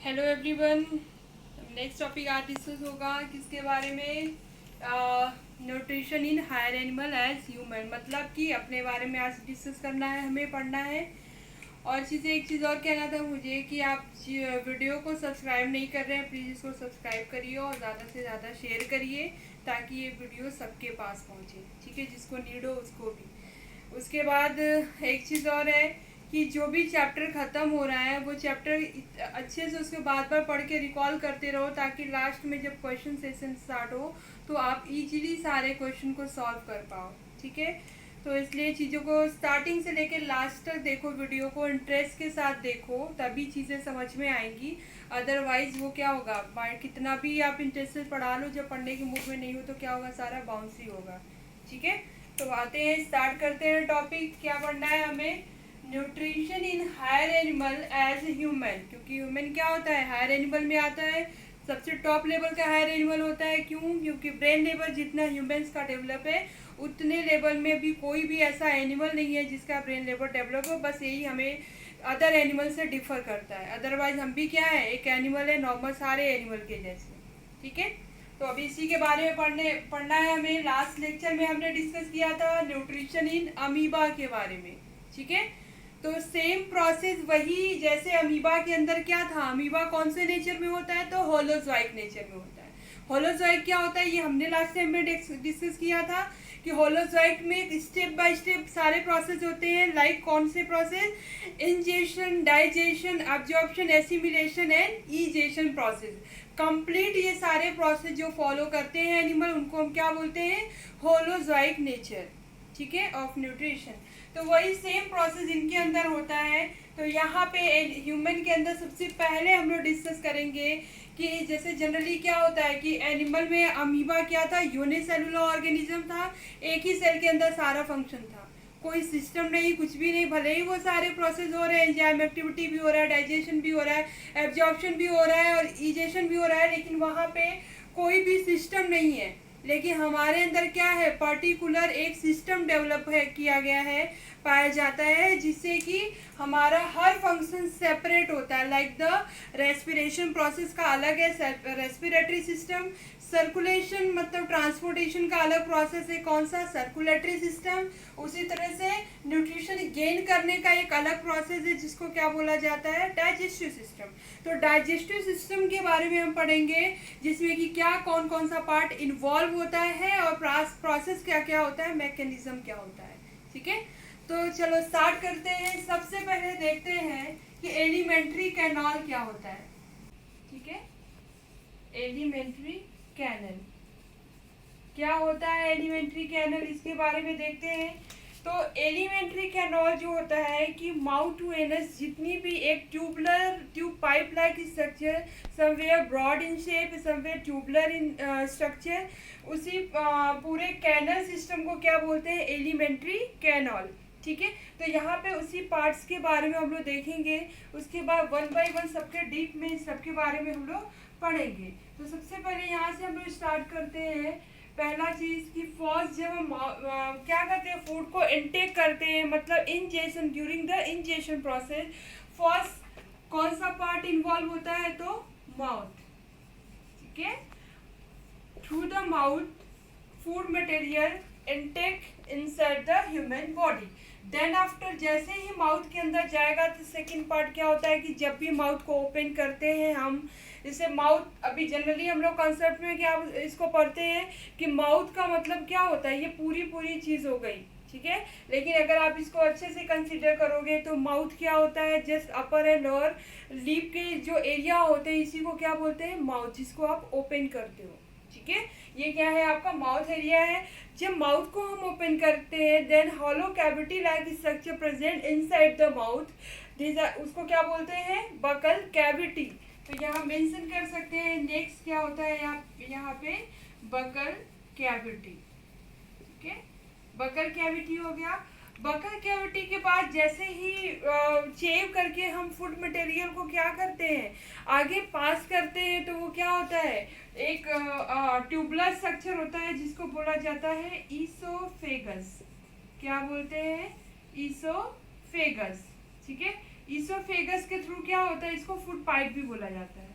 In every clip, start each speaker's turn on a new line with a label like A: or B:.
A: Hello everyone. Next topic आज discuss होगा किसके बारे में? Nutrition in higher animal as human, मतलब कि अपने बारे में आज डिस्कस करना है, हमें पढ़ना है। और एक चीज़ और कहना था मुझे कि आप वीडियो को सब्सक्राइब नहीं कर रहे हैं, प्लीज़ इसको सब्सक्राइब करिए और ज़्यादा से ज़्यादा शेयर करिए ताकि ये वीडियो सबके पास पहुँचे, ठीक है? जिसको नीड हो उसको भी। उसके बाद एक चीज़ और है कि जो भी चैप्टर ख़त्म हो रहा है वो चैप्टर अच्छे से उसके बार बार पढ़ के रिकॉल करते रहो ताकि लास्ट में जब क्वेश्चन सेशन स्टार्ट हो तो आप इजीली सारे क्वेश्चन को सॉल्व कर पाओ, ठीक है? तो इसलिए चीज़ों को स्टार्टिंग से लेकर लास्ट तक देखो, वीडियो को इंटरेस्ट के साथ देखो, तभी चीज़ें समझ में आएंगी। अदरवाइज़ वो क्या होगा, कितना भी आप इंटरेस्ट से पढ़ा लो, जब पढ़ने के मूड में नहीं हो तो क्या होगा, सारा बाउंस ही होगा, ठीक है? तो आते हैं, स्टार्ट करते हैं टॉपिक। क्या पढ़ना है हमें? Nutrition in higher animal as human. क्योंकि ह्यूमन क्या होता है, हायर एनिमल में आता है, सबसे टॉप लेवल का हायर एनिमल होता है। क्यों? क्योंकि ब्रेन लेवल जितना ह्यूमंस का डेवलप है उतने लेवल में भी कोई भी ऐसा एनिमल नहीं है जिसका ब्रेन लेवल डेवलप हो। बस यही हमें अदर एनिमल से डिफर करता है। अदरवाइज हम भी क्या है, एक एनिमल है, नॉर्मल सारे एनिमल के जैसे, ठीक है? तो अभी इसी के बारे में पढ़ना है हमें। लास्ट लेक्चर में हमने डिस्कस किया था न्यूट्रिशन इन अमीबा के बारे में, ठीक है? तो सेम प्रोसेस वही, जैसे अमीबा के अंदर क्या था, अमीबा कौन से नेचर में होता है, तो होलोजोइक नेचर में होता है। होलोजोइक क्या होता है, ये हमने लास्ट टाइम में डिस्कस किया था कि होलोजोइक में स्टेप बाय स्टेप सारे प्रोसेस होते हैं। लाइक कौन से process? Ingestion, digestion, absorption, assimilation and ईजेशन process. Complete ये सारे प्रोसेस जो फॉलो करते हैं एनिमल, उनको हम क्या बोलते हैं? होलोजोइक नेचर, ठीक है, ऑफ न्यूट्रिशन। तो वही सेम प्रोसेस इनके अंदर होता है। तो यहाँ पे ह्यूमन के अंदर सबसे पहले हम लोग डिस्कस करेंगे कि जैसे जनरली क्या होता है कि एनिमल में अमीबा क्या था, यूनिसेलुलर ऑर्गेनिज्म था, एक ही सेल के अंदर सारा फंक्शन था, कोई सिस्टम नहीं, कुछ भी नहीं। भले ही वो सारे प्रोसेस हो रहे हैं, एंजाइम एक्टिविटी भी हो रहा है, डाइजेशन भी हो रहा है, एब्जॉर्प्शन भी हो रहा है और इजेशन भी हो रहा है, लेकिन वहाँ पे कोई भी सिस्टम नहीं है। लेकिन हमारे अंदर क्या है, पर्टिकुलर एक सिस्टम डेवलप है, किया गया है, पाया जाता है, जिससे कि हमारा हर फंक्शन सेपरेट होता है। लाइक द रेस्पिरेशन प्रोसेस का अलग है, रेस्पिरेटरी सिस्टम। सर्कुलेशन मतलब ट्रांसपोर्टेशन का अलग प्रोसेस है, कौन सा? Circulatory system. उसी तरह से न्यूट्रिशन गेन करने का एक अलग प्रोसेस है जिसको क्या बोला जाता है? Digestive system. तो डाइजेस्टिव सिस्टम के बारे में हम पढ़ेंगे, जिसमें कि क्या कौन कौन सा पार्ट इन्वॉल्व होता है और प्रोसेस क्या क्या होता है, मैकेनिज्म क्या होता है, ठीक है? तो चलो स्टार्ट करते हैं। सबसे पहले देखते हैं कि एलिमेंट्री कैनाल क्या होता है, ठीक है? एलिमेंट्री कैनल क्या होता है? एलिमेंट्री कैनल, इसके बारे में देखते हैं। तो एलिमेंट्री कैनल जो होता है कि माउथ टू एनस, जितनी भी एक tube pipe like structure, somewhere broad in shape, somewhere tubular in structure, उसी पूरे कैनल सिस्टम को क्या बोलते हैं? एलिमेंट्री कैनल, ठीक है? तो यहाँ पे उसी पार्ट्स के बारे में हम लोग देखेंगे। उसके बाद वन बाय वन सबके डीप में सबके बारे में हम लोग पढ़ेंगे। तो सबसे पहले यहाँ से हम लोग स्टार्ट करते हैं। पहला चीज कि फर्स्ट जब हम क्या करते हैं, फूड को इनटेक करते हैं, मतलब ingestion, during the ingestion process first कौन सा पार्ट इन्वॉल्व होता है? तो माउथ, ठीक है? Through the mouth food material intake inside the human body. Then after जैसे ही माउथ के अंदर जाएगा तो सेकेंड पार्ट क्या होता है कि जब भी माउथ को ओपन करते हैं हम, जैसे माउथ, अभी जनरली हम लोग कंसेप्ट में क्या इसको पढ़ते हैं कि माउथ का मतलब क्या होता है, ये पूरी चीज़ हो गई, ठीक है? लेकिन अगर आप इसको अच्छे से कंसीडर करोगे तो माउथ क्या होता है, just upper and lower lip के जो एरिया होते हैं इसी को क्या बोलते हैं? माउथ, जिसको आप ओपन करते हो, ठीक है? ये क्या है? आपका माउथ एरिया है। जब माउथ को हम ओपन करते हैं then hollow cavity like structure present inside the mouth, उसको क्या बोलते हैं? Buccal cavity. तो यहाँ मेंशन कर सकते हैं। नेक्स्ट क्या होता है यहाँ पे? बकल कैविटी, ठीक है? बकल कैविटी हो गया। बकल कैविटी के बाद जैसे ही चेव करके हम फूड मटेरियल को क्या करते हैं, आगे पास करते हैं, तो वो क्या होता है? एक ट्यूबुलर स्ट्रक्चर होता है जिसको बोला जाता है ईसोफेगस। क्या बोलते हैं? ईसोफेगस, ठीक है? इसोफेगस के थ्रू क्या होता है, इसको फूड पाइप भी बोला जाता है,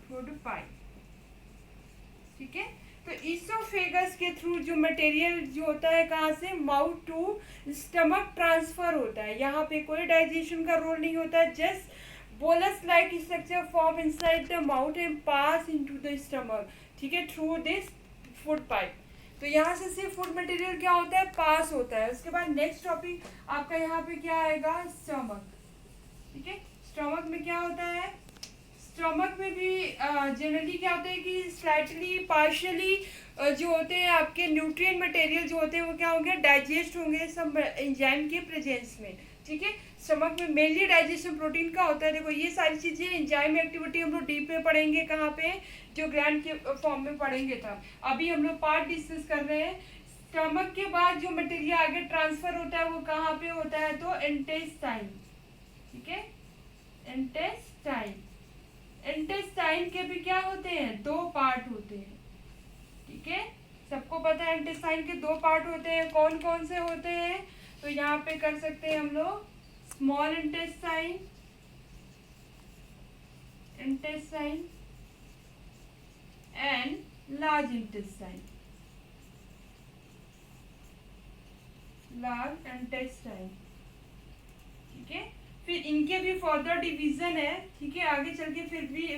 A: फूड पाइप। ठीक है, तो इसोफेगस के थ्रू जो मटेरियल जो होता है कहाँ से, माउथ टू स्टमक ट्रांसफर होता है। यहाँ पे कोई डाइजेशन का रोल नहीं होता है, just bolus like structure form inside the mouth and pass into the stomach. ठीक है, थ्रू दिस फूड पाइप। तो यहाँ से सिर्फ फूड मटेरियल क्या होता है, पास होता है। उसके बाद नेक्स्ट टॉपिक आपका यहाँ पे क्या आएगा, स्टमक। ठीक है, स्टमक में क्या होता है, स्टमक में भी जनरली क्या होता है कि स्लाइटली पार्शियली जो होते हैं आपके न्यूट्रिएंट मटेरियल जो होते हैं वो क्या होंगे, डाइजेस्ट होंगे सब एंजाइम के प्रेजेंस में। ठीक है, स्टमक में मेनली डाइजेशन प्रोटीन का होता है। देखो ये सारी चीज़ें एंजाइम एक्टिविटी हम लोग डीप में पढ़ेंगे, कहाँ पे, जो ग्लैंड के फॉर्म में पढ़ेंगे तब। अभी हम लोग पार्ट डिस्कस कर रहे हैं। स्टमक के बाद जो मटेरियल आगे ट्रांसफर होता है वो कहाँ पे होता है, तो इंटेस्टाइन। ठीक है, इंटेस्टाइन। इंटेस्टाइन के भी क्या होते हैं, दो पार्ट होते हैं। ठीक है, सबको पता है इंटेस्टाइन के दो पार्ट होते हैं, कौन कौन से होते हैं, तो यहाँ पे कर सकते हैं हम लोग, small intestine, intestine and large intestine, large intestine. ठीक है, फिर इनके भी फर्दर डिवीजन है। ठीक है, आगे चल के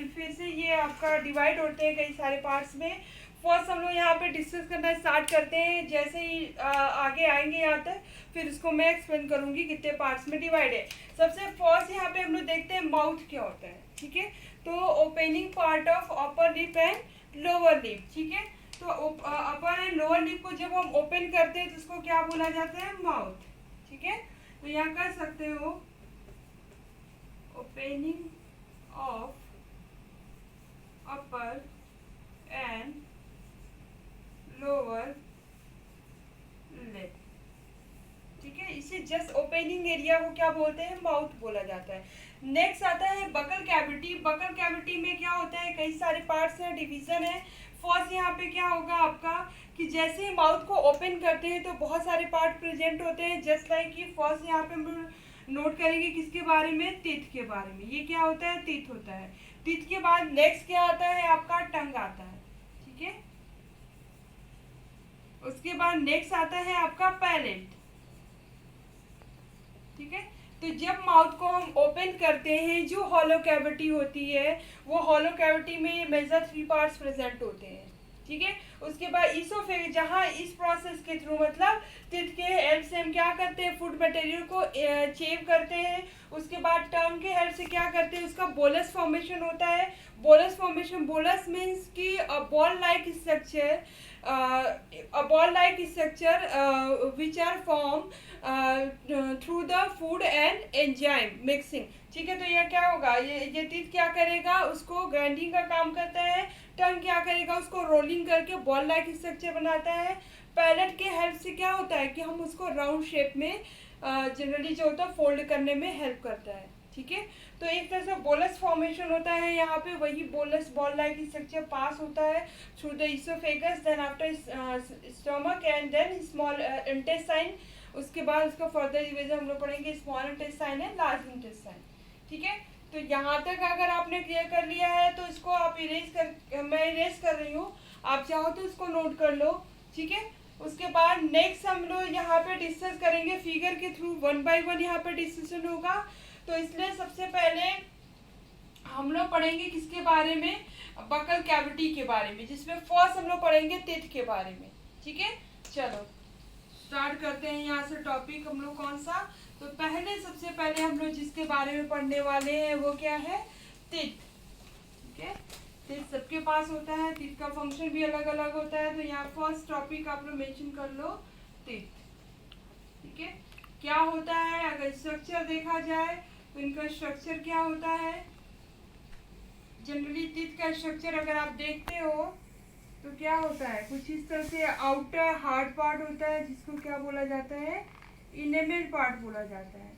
A: फिर से ये आपका डिवाइड होते हैं कई सारे पार्ट्स में। फर्स्ट हम लोग यहाँ पे डिस्कस करना स्टार्ट करते हैं, जैसे ही आगे आएंगे यहाँ तक फिर इसको मैं एक्सप्लेन करूंगी कितने पार्ट्स में डिवाइड है। सबसे फर्स्ट यहाँ पे हम लोग देखते हैं माउथ क्या होता है। ठीक है, तो opening part of upper lip and lower lip. ठीक है, तो अपर एंड लोअर लिप को जब हम ओपन करते हैं तो उसको क्या बोला जाता है, माउथ। ठीक है, तो यहाँ कर सकते हो opening of upper and lower lip. ठीक है, इसे जस्ट ओपनिंग एरिया को क्या बोलते हैं, माउथ बोला जाता है। नेक्स्ट आता है बकल कैविटी। बकल कैविटी में क्या होता है, कई सारे पार्ट्स हैं, डिवीजन है। फर्स्ट यहाँ पे क्या होगा आपका कि जैसे ही माउथ को ओपन करते हैं तो बहुत सारे पार्ट प्रेजेंट होते हैं, जस्ट लाइक कि फर्स्ट यहाँ पे हम नोट करेंगे किसके बारे में, टीथ के बारे में। ये क्या होता है, टीथ होता है। टीथ के बाद नेक्स्ट क्या आता है आपका, टंग आता है। ठीक है, उसके बाद नेक्स्ट आता है आपका पैलेट। ठीक है, तो जब माउथ को हम ओपन करते हैं, जो हॉलो कैविटी होती है, वो हॉलो कैविटी में मेजर 3 पार्ट्स प्रेजेंट होते हैं। ठीक है, उसके बाद इसोफेगस, जहाँ इस प्रोसेस के थ्रू मतलब टीथ के हेल्प से हम क्या करते हैं, फूड मटेरियल को चेव करते हैं। उसके बाद टंग के हेल्प से क्या करते हैं, उसका बोलस फॉर्मेशन होता है। बोलस फॉर्मेशन, बोलस मीन्स की ball like structure, ball like structure which are formed through the food and enzyme mixing। ठीक है, तो ये क्या होगा, ये टीथ क्या करेगा, उसको ग्राइंडिंग का काम करता है। टंग क्या करेगा, उसको रोलिंग करके बॉल लाइक स्ट्रक्चर बनाता है। पैलेट के हेल्प से क्या होता है कि हम उसको राउंड शेप में जनरली जो होता है फोल्ड करने में हेल्प करता है। ठीक है, तो एक तरह से बोलस फॉर्मेशन होता है यहाँ पे, वही bolus ball like structure pass होता है through the oesophagus, then after stomach and then small intestine. उसके बाद उसका फर्दर डिवीजन हम लोग पढ़ेंगे, स्मॉल इंटेस्टाइन है, लार्ज इंटेस्टाइन। ठीक है, तो यहाँ तक अगर आपने क्लियर कर लिया है तो इसको आप मैं इरेज कर रही हूँ, आप चाहो तो इसको नोट कर लो। ठीक है, उसके बाद नेक्स्ट हम लोग यहाँ पे डिस्कस करेंगे फिगर के थ्रू, 1 बाय 1 यहाँ पे डिस्कशन होगा। तो इसलिए सबसे पहले हम लोग पढ़ेंगे किसके बारे में, बकल कैविटी के बारे में, जिसमें फर्स्ट हम लोग पढ़ेंगे टीथ के बारे में। ठीक है, चलो स्टार्ट करते हैं यहाँ से टॉपिक हम लोग कौन सा। तो पहले सबसे पहले हम लोग जिसके बारे में पढ़ने वाले हैं वो क्या है, टीथ। ठीक है, टीथ सबके पास होता है, टीथ का फंक्शन भी अलग अलग होता है। तो यहाँ फर्स्ट टॉपिक आप लोग मेंशन कर लो, टीथ। ठीक है, क्या होता है, अगर स्ट्रक्चर देखा जाए तो इनका स्ट्रक्चर क्या होता है, जनरली टीथ का स्ट्रक्चर अगर आप देखते हो तो क्या होता है, कुछ इस तरह से आउटर हार्ड पार्ट होता है जिसको क्या बोला जाता है, इनेमल पार्ट बोला जाता है।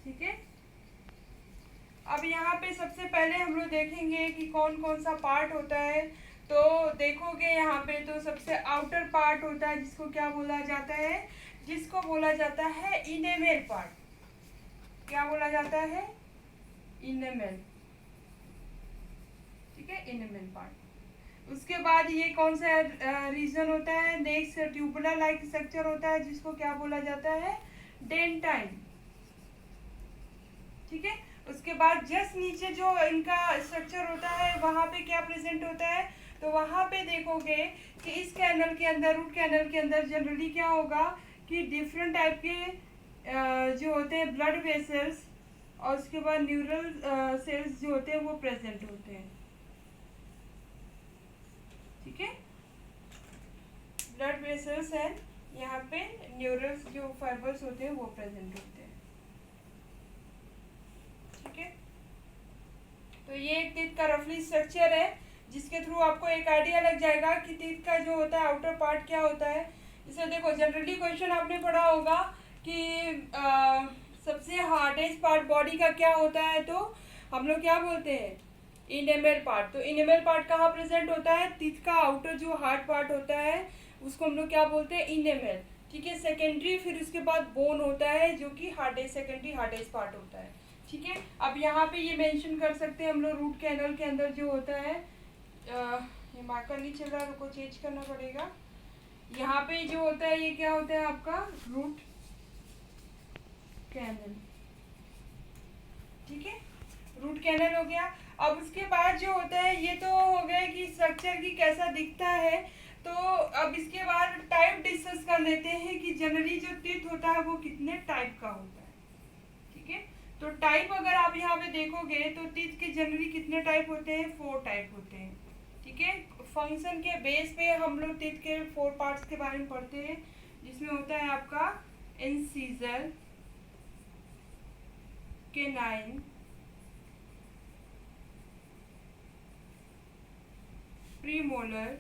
A: ठीक है, अब यहाँ पे सबसे पहले हम लोग देखेंगे कि कौन कौन सा पार्ट होता है। तो देखोगे यहाँ पे तो सबसे आउटर पार्ट होता है जिसको क्या बोला जाता है, जिसको बोला जाता है इनेमल पार्ट। क्या बोला जाता है? इनेमल। ठीक है, इनेमल पार्ट। उसके बाद ये कौन सा रीजन होता है? नेक्स्ट ट्यूबुलर लाइक स्ट्रक्चर होता है जिसको क्या बोला जाता है? डेंटाइन। ठीक है, उसके बाद जस्ट नीचे जो इनका स्ट्रक्चर होता है वहाँ पे क्या प्रेजेंट होता है? तो वहाँ पे देखोगे कि इस कैनल के अंदर, रूट कैनल के अंदर जनरली क्या होगा कि डिफरेंट टाइप के जो होते हैं ब्लड वेसल्स और उसके बाद न्यूरल सेल्स जो होते हैं वो प्रेजेंट होते हैं। ठीक है, ब्लड वेसल्स एंड यहाँ पे न्यूरल्स जो फाइबर्स होते हैं वो प्रेजेंट होते हैं। ठीक है, तो ये एक टीथ का रफली स्ट्रक्चर है जिसके थ्रू आपको एक आइडिया लग जाएगा कि टीथ का जो होता है आउटर पार्ट क्या होता है। इसे देखो, जनरली क्वेश्चन आपने पढ़ा होगा कि सबसे हार्डेस्ट पार्ट बॉडी का क्या होता है, तो हम लोग क्या बोलते हैं? Enamel part. तो इनेमल पार्ट कहाँ प्रेजेंट होता है? टीथ का आउटर जो हार्ड पार्ट होता है उसको हम लोग क्या बोलते हैं? इनेमल। ठीक है, सेकेंडरी फिर उसके बाद बोन होता है जो कि हार्डेस्ट, सेकेंडरी हार्डेस्ट पार्ट होता है। ठीक है, अब यहाँ पे ये मेंशन कर सकते हैं हम लोग रूट कैनल के अंदर जो होता है, ये मार्कर नहीं चल रहा, रुको चेंज करना पड़ेगा। यहाँ पे जो होता है ये क्या होता है आपका? Root canal. ठीक है, रूट कैनल हो गया। अब उसके बाद जो होता है, ये तो हो गया कि स्ट्रक्चर की कैसा दिखता है। तो अब इसके बाद टाइप डिस्कस कर लेते हैं कि जनरली जो टीथ होता है वो कितने टाइप का होता है। ठीक है, तो टाइप अगर आप यहाँ पे देखोगे तो टीथ के जनरली कितने टाइप होते हैं? 4 टाइप होते हैं। ठीक है, फंक्शन के बेस पे हम लोग टीथ के 4 पार्ट्स के बारे में पढ़ते हैं, जिसमें होता है आपका incisor, canine, premolar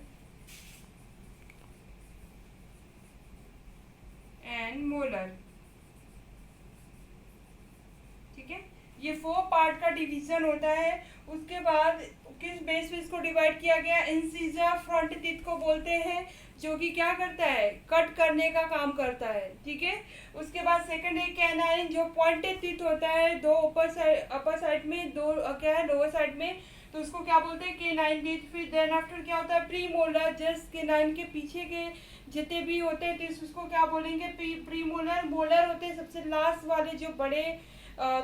A: and molar. ठीक है, ये 4 पार्ट का डिवीजन होता है। उसके बाद किस बेस पे इसको डिवाइड किया गया? इंसीजर फ्रंट टीथ को बोलते हैं जो कि क्या करता है? कट करने का काम करता है। ठीक है, उसके बाद सेकंड है कैनाइन जो पॉइंटेड टीथ होता है, 2 अपर साइड में, 2 क्या है लोअर साइड में, तो उसको क्या बोलते हैं? Canine teeth. फिर देन आफ्टर क्या होता है? प्री मोलर, जस्ट केनाइन के पीछे के जितने भी होते हैं टीथ उसको क्या बोलेंगे? Pre molar. मोलर होते हैं सबसे लास्ट वाले जो बड़े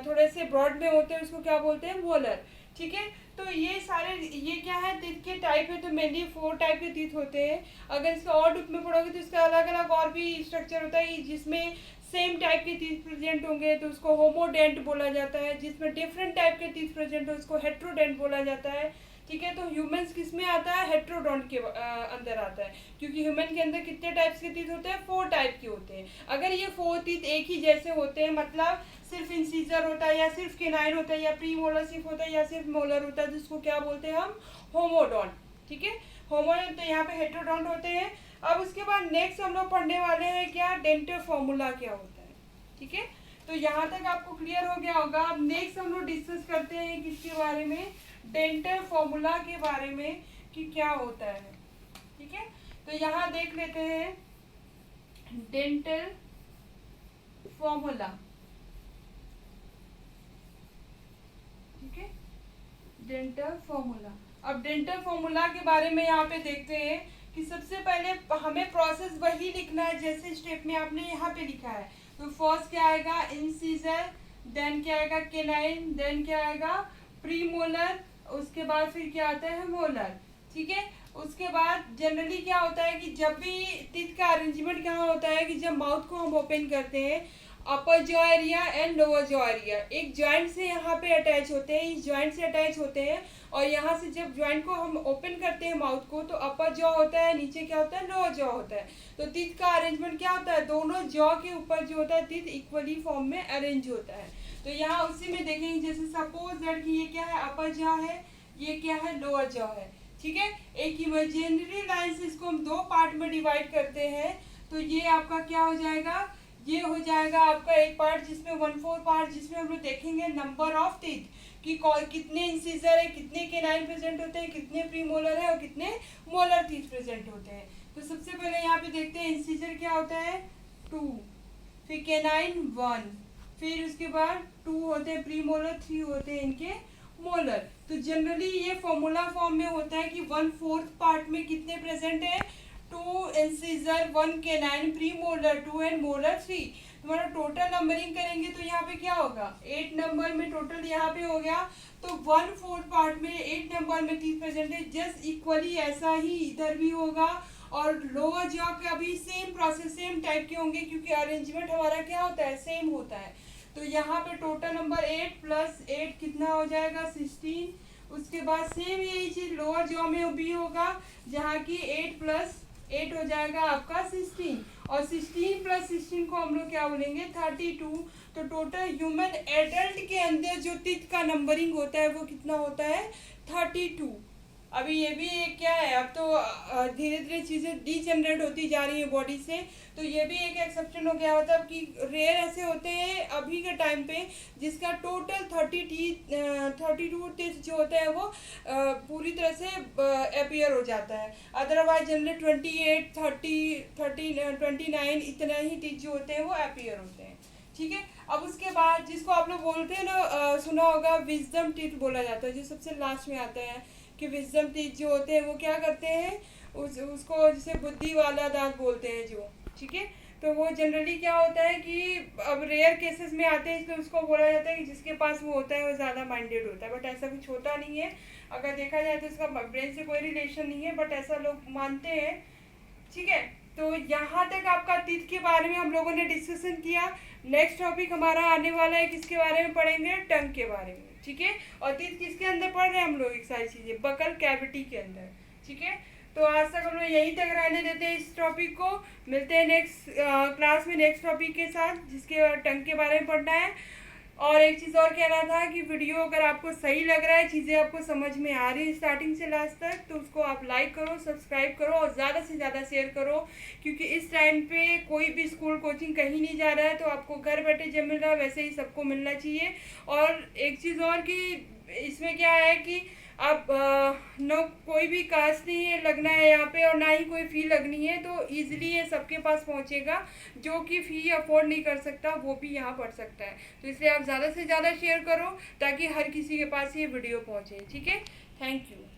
A: थोड़े से ब्रॉड में होते हैं, उसको क्या बोलते हैं? मोलर। ठीक है, तो ये सारे ये क्या है? टीथ के टाइप है, तो मेनली 4 टाइप के टीथ होते हैं। अगर इसका और डीप में पढ़ोगे तो इसका अलग अलग और भी स्ट्रक्चर होता है जिसमें सेम टाइप के टीथ प्रेजेंट होंगे तो उसको होमोडेंट बोला जाता है। जिसमें डिफरेंट टाइप के टीथ प्रेजेंट हो उसको हेट्रोडेंट बोला जाता है। ठीक है, तो ह्यूमंस किस में आता है? हेट्रोडोंट के अंदर आता है, क्योंकि ह्यूमन के अंदर कितने टाइप्स के टीथ होते हैं? 4 टाइप के होते हैं। अगर ये 4 टीथ एक ही जैसे होते हैं, मतलब सिर्फ इंसीजर होता है या सिर्फ केनाइन होता है या प्री मोलर सिर्फ होता है या सिर्फ मोलर होता है, जिसको क्या बोलते हैं हम? होमोडोंट। ठीक है, होमोडोंट, तो यहाँ पे हेट्रोडोंट होते हैं। अब उसके बाद नेक्स्ट हम लोग पढ़ने वाले हैं क्या? डेंटल फॉर्मूला क्या होता है। ठीक है, तो यहाँ तक आपको क्लियर हो गया होगा। अब नेक्स्ट हम लोग डिस्कस करते हैं किसके बारे में? डेंटल फॉर्मूला के बारे में कि क्या होता है। ठीक है, तो यहाँ देख लेते हैं डेंटल फॉर्मूला। ठीक है, डेंटल फॉर्मूला। अब डेंटल फॉर्मूला के बारे में यहाँ पे देखते हैं कि सबसे पहले हमें प्रोसेस वही लिखना है जैसे स्टेप में आपने यहाँ पे लिखा है। तो फर्स्ट क्या आएगा? इंसीजर, देन क्या आएगा? केनाइन, देन क्या आएगा? प्रीमोलर, उसके बाद फिर क्या आता है? मोलर। ठीक है, उसके बाद जनरली क्या होता है कि जब भी टीथ का अरेंजमेंट कहाँ होता है कि जब माउथ को हम ओपन करते हैं, अपर jaw area and lower jaw area एक जॉइंट से यहाँ पे अटैच होते हैं, इस जॉइंट से अटैच होते हैं। और यहाँ से जब जॉइंट को हम ओपन करते हैं माउथ को, तो अपर जॉ होता है, नीचे क्या होता है? लोअर जॉ होता है। तो टीथ का अरेंजमेंट क्या होता है? दोनों जॉ के ऊपर जो होता है टीथ इक्वली फॉर्म में अरेंज होता है। तो यहाँ उसी में देखेंगे, जैसे सपोज दैट कि ये क्या है? अपर जॉ है, ये क्या है? लोअर जॉ है। ठीक है, एक इमेजिनरी लाइन से इसको हम 2 पार्ट में डिवाइड करते हैं, तो ये आपका क्या हो जाएगा? ये हो जाएगा आपका एक पार्ट जिसमें 1/4 पार्ट जिसमें हम लोग देखेंगे नंबर ऑफ टीथ कि कितने इंसीजर है, कितने केनाइन प्रेजेंट होते हैं, कितने प्रीमोलर है और कितने मोलर टीथ प्रेजेंट होते हैं। तो सबसे पहले यहाँ पे देखते हैं इंसीजर क्या होता है? 2, फिर केनाइन 1, फिर उसके बाद 2 होते हैं प्री मोलर, 3 होते हैं इनके मोलर। तो जनरली ये फॉर्मूला फॉर्म में होता है कि 1/4 पार्ट में कितने प्रेजेंट है, 2 incisor, 1 canine, pre molar 2 and molar 3। तुम्हारा टोटल नंबरिंग करेंगे तो यहाँ पे क्या होगा, 8 नंबर में टोटल यहाँ पे हो गया। तो 1/4 पार्ट में 8 नंबर में 3 प्रेजेंट है। जस्ट इक्वली ऐसा ही इधर भी होगा। और लोअर जॉ का भी सेम प्रोसेस, सेम टाइप के होंगे, क्योंकि अरेंजमेंट हमारा क्या होता है, सेम होता है। तो यहाँ पे टोटल नंबर 8 + 8 कितना हो जाएगा, 16। उसके बाद सेम यही चीज लोअर जॉ में भी होगा, जहाँ की 8 + 8 हो जाएगा आपका 16। और 16 + 16 को हम लोग क्या बोलेंगे, 32। तो टोटल ह्यूमन एडल्ट के अंदर जो टीथ का नंबरिंग होता है वो कितना होता है, 32। अभी ये भी एक क्या है, अब तो धीरे धीरे चीज़ें डिजनरेट होती जा रही है बॉडी से। तो ये भी एक एक्सेप्शन हो गया, मतलब कि रेयर ऐसे होते हैं अभी के टाइम पे जिसका टोटल 32 टीथ जो होता है वो पूरी तरह से अपीयर हो जाता है। अदरवाइज जनरली 28, 30, 29 इतना ही टीथ जो होते हैं वो अपीयर होते हैं। ठीक है। अब उसके बाद जिसको आप लोग बोलते हैं ना, सुना होगा विजडम टीथ बोला जाता है, जो सबसे लास्ट में आता है कि विजडम टीथ जो होते हैं वो क्या करते हैं, उसको जैसे बुद्धि वाला दांत बोलते हैं जो, ठीक है। तो वो जनरली क्या होता है कि अब रेयर केसेस में आते हैं, तो उसको बोला जाता है कि जिसके पास वो होता है वो ज़्यादा माइंडेड होता है। बट ऐसा कुछ होता नहीं है, अगर देखा जाए तो इसका ब्रेन से कोई रिलेशन नहीं है, बट ऐसा लोग मानते हैं। ठीक है। तो यहाँ तक आपका टीथ के बारे में हम लोगों ने डिस्कशन किया। नेक्स्ट टॉपिक हमारा आने वाला है, किसके बारे में पढ़ेंगे, टंग के बारे में। ठीक है। और टीथ किसके अंदर पढ़ रहे हैं हम लोग, एक सारी चीज़ें बकल कैविटी के अंदर। ठीक है। तो आज तक हम लोग यहीं तक रहने देते हैं इस टॉपिक को। मिलते हैं नेक्स्ट क्लास में नेक्स्ट टॉपिक के साथ, जिसके टंग के बारे में पढ़ना है। और एक चीज़ और कहना था कि वीडियो अगर आपको सही लग रहा है, चीज़ें आपको समझ में आ रही है स्टार्टिंग से लास्ट तक, तो उसको आप लाइक करो, सब्सक्राइब करो और ज़्यादा से ज़्यादा शेयर करो। क्योंकि इस टाइम पे कोई भी स्कूल कोचिंग कहीं नहीं जा रहा है, तो आपको घर बैठे जब मिल रहा है वैसे ही सबको मिलना चाहिए। और एक चीज़ और कि इसमें क्या है कि अब न कोई भी कास्ट नहीं है लगना है यहाँ पे, और ना ही कोई फ़ी लगनी है। तो ईजिली ये सबके पास पहुँचेगा, जो कि फ़ी अफोर्ड नहीं कर सकता वो भी यहाँ पढ़ सकता है। तो इसलिए आप ज़्यादा से ज़्यादा शेयर करो ताकि हर किसी के पास ये वीडियो पहुँचे। ठीक है। Thank you.